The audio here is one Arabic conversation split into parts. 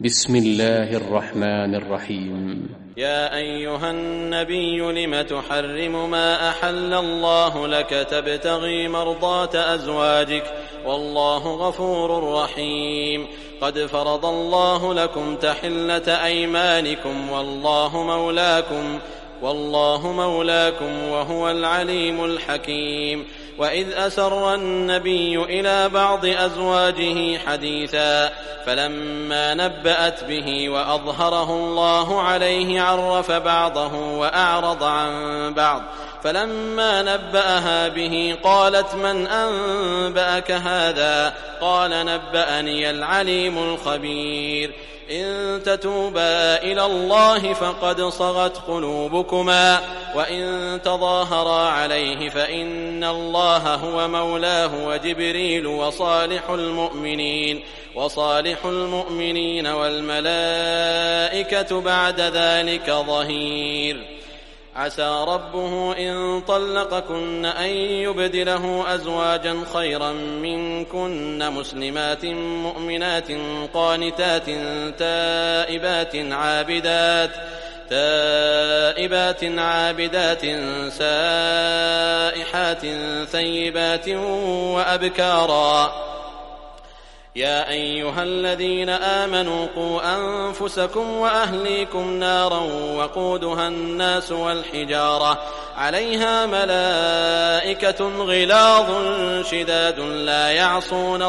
بسم الله الرحمن الرحيم. يا أيها النبي لم تحرم ما أحل الله لك تبتغي مرضات أزواجك والله غفور رحيم. قد فرض الله لكم تحلة أيمانكم والله مولاكم وهو العليم الحكيم. وإذ أسر النبي إلى بعض أزواجه حديثا فلما نبأت به وأظهره الله عليه عرف بعضه وأعرض عن بعض فلما نبأها به قالت من أنبأك هذا؟ قال نبأني العليم الخبير. إن تتوبا إلى الله فقد صغت قلوبكما وإن تظاهرا عليه فإن الله هو مولاه وجبريل وصالح المؤمنين والملائكة بعد ذلك ظهير. عسى ربه إن طلقكن أن يبدله أزواجا خيرا منكن مسلمات مؤمنات قانتات تائبات عابدات سائحات ثيبات وأبكارا. يا أيها الذين آمنوا قوا أنفسكم وأهليكم نارا وقودها الناس والحجارة عليها ملائكة غلاظ شداد لا يعصون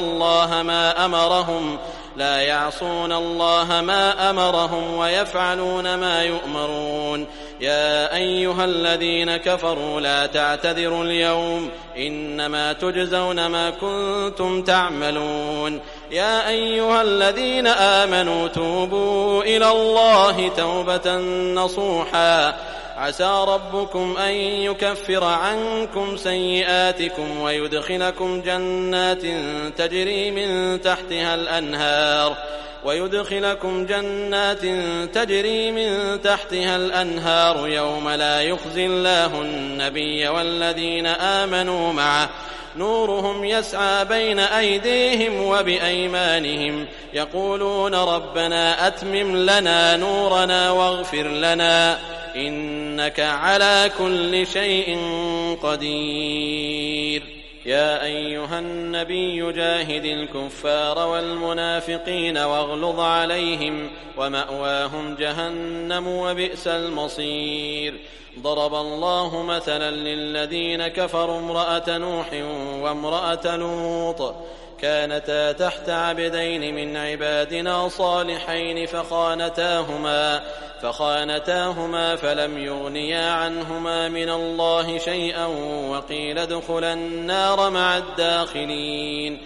الله ما أمرهم ويفعلون ما يؤمرون. يا أيها الذين كفروا لا تعتذروا اليوم إنما تجزون ما كنتم تعملون. يا أيها الذين آمنوا توبوا إلى الله توبة نصوحا عسى ربكم أن يكفر عنكم سيئاتكم ويدخلكم جنات تجري من تحتها الأنهار يوم لا يخزي الله النبي والذين آمنوا معه نورهم يسعى بين أيديهم وبأيمانهم يقولون ربنا أتمم لنا نورنا واغفر لنا إنك على كل شيء قدير. يا أيها النبي جاهد الكفار والمنافقين واغلظ عليهم ومأواهم جهنم وبئس المصير. ضرب الله مثلا للذين كفروا امرأة نوح وامرأة لوط كانتا تحت عبدين من عبادنا صالحين فخانتاهما فلم يغنيا عنهما من الله شيئا وقيل ادخلا النار مع الداخلين.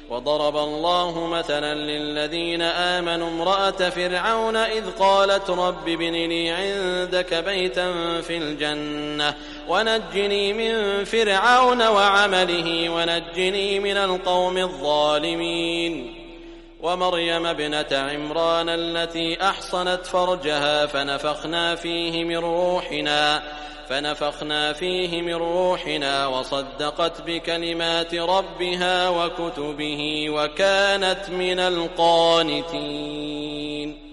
وضرب الله مثلا للذين آمنوا امرأة فرعون إذ قالت رب ابن لي عندك بيتا في الجنة ونجني من فرعون وعمله ونجني من القوم الظالمين. ومريم ابنة عمران التي أحصنت فرجها فنفخنا فيه من روحنا وصدقت بكلمات ربها وكتبه وكانت من القانتين.